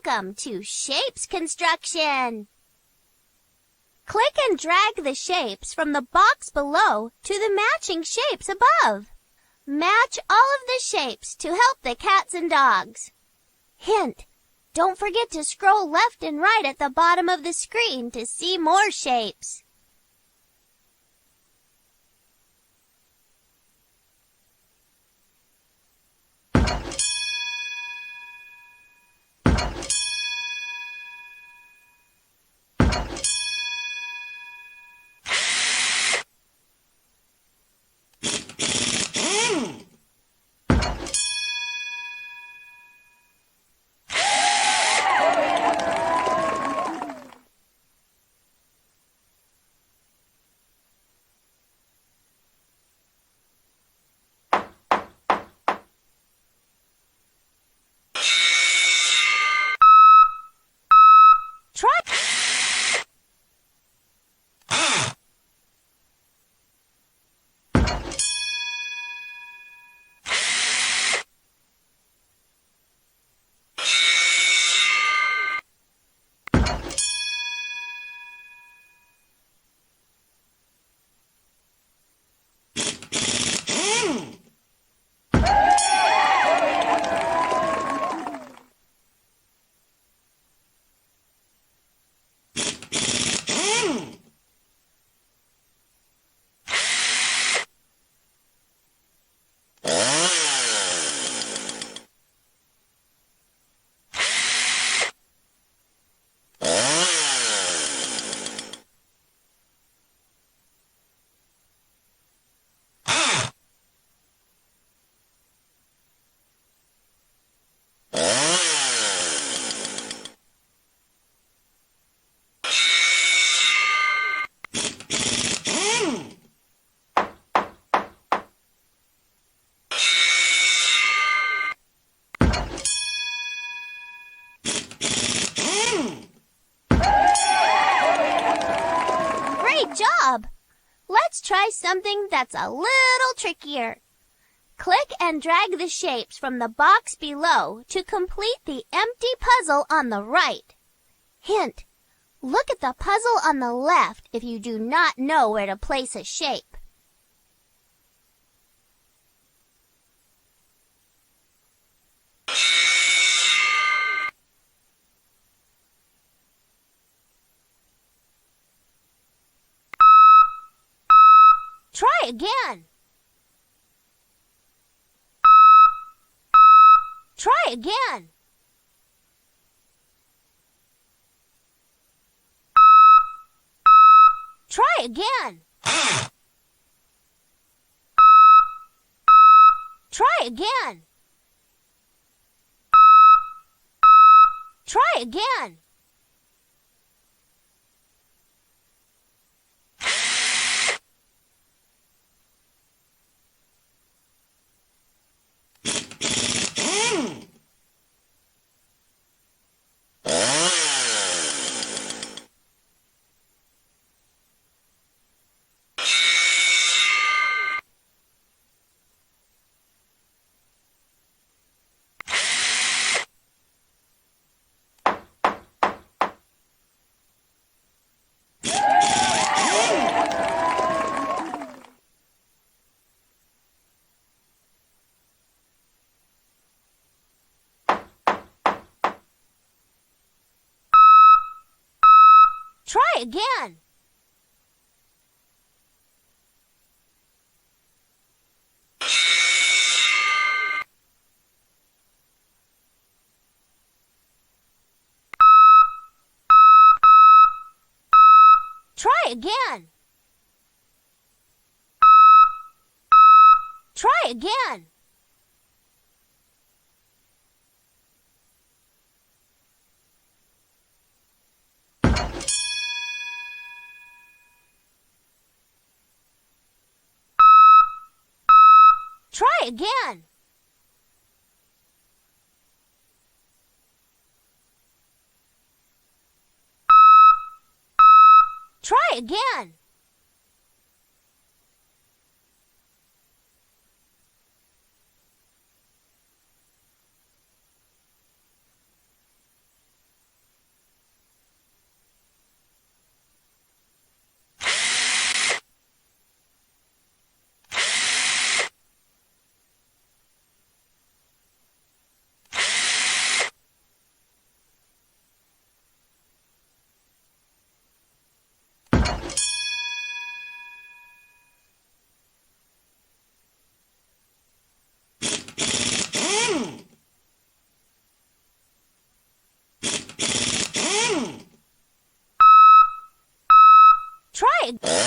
Welcome to Shapes Construction. Click and drag the shapes from the box below to the matching shapes above. Match all of the shapes to help the cats and dogs. Hint: don't forget to scroll left and right at the bottom of the screen to see more shapes. Great job! Let's try something that's a little trickier. Click and drag the shapes from the box below to complete the empty puzzle on the right. Hint: look at the puzzle on the left if you do not know where to place a shape. Try again. Try again. Try again. Try again. Try again. Try again. Try again. Try again. Try again. Try again. Try.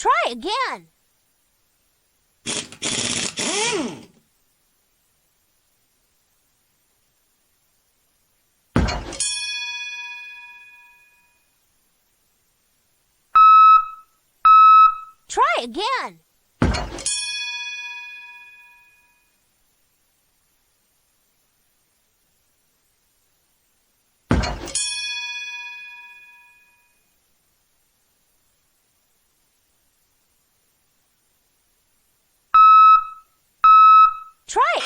Try again. Try again. Try it.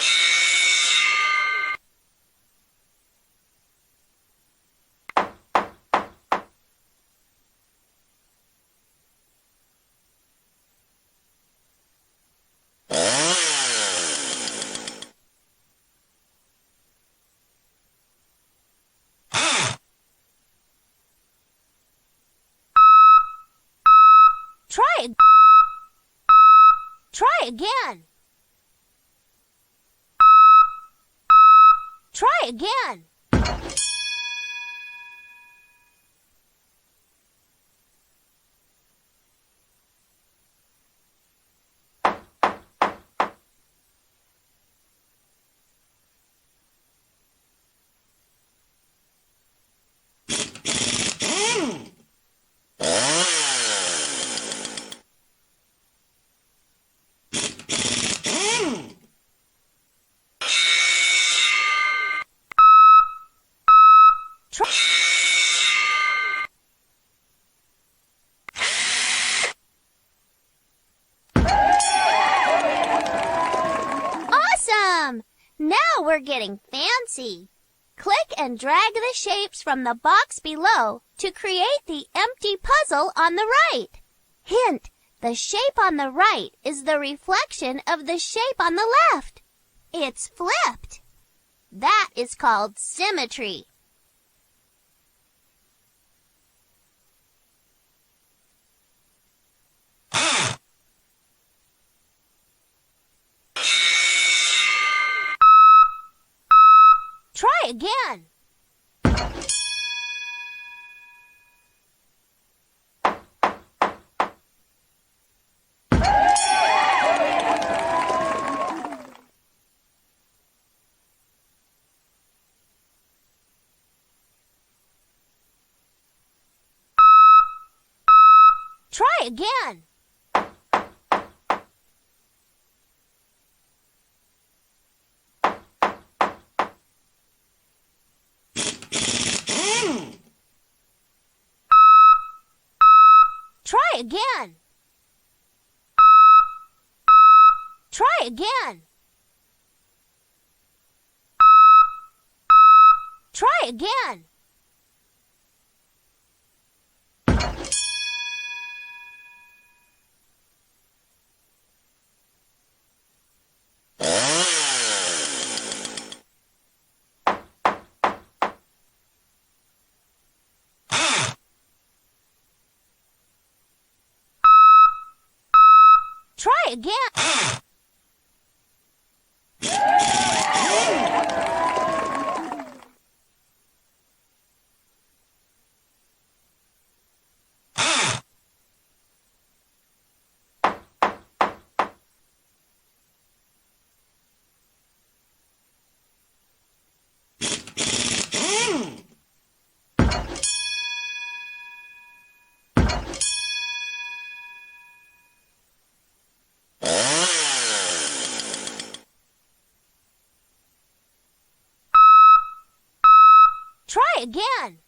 Try it. Try again. Try again. Awesome! Now we're getting fancy. Click and drag the shapes from the box below to create the empty puzzle on the right. Hint, the shape on the right is the reflection of the shape on the left. It's flipped. That is called symmetry. Try again. Try again. Try again. Try again. Try again. Try again. Try again.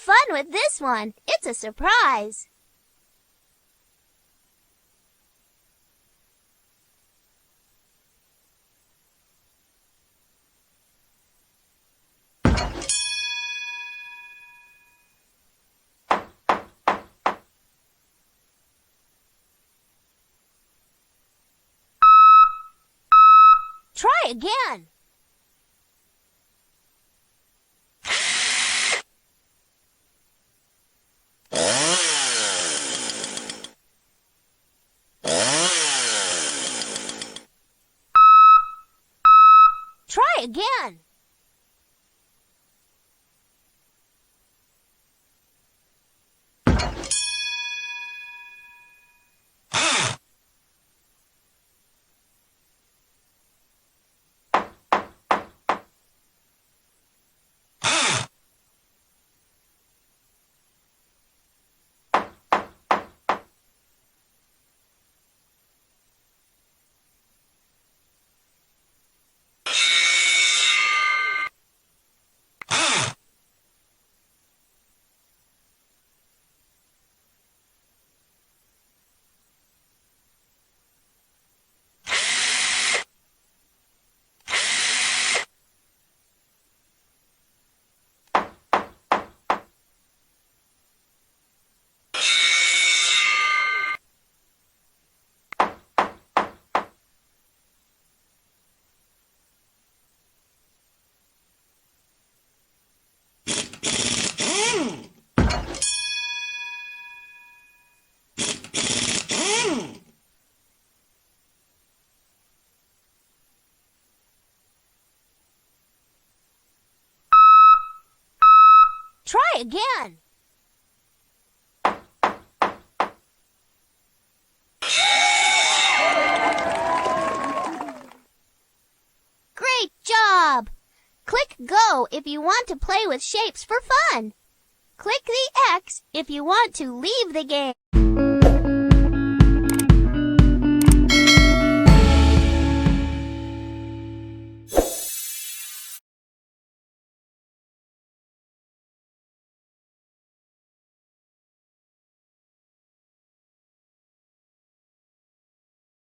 fun with this one. It's a surprise. Try again. Try again. Try again. Great job! Click Go if you want to play with shapes for fun. Click the X if you want to leave the game.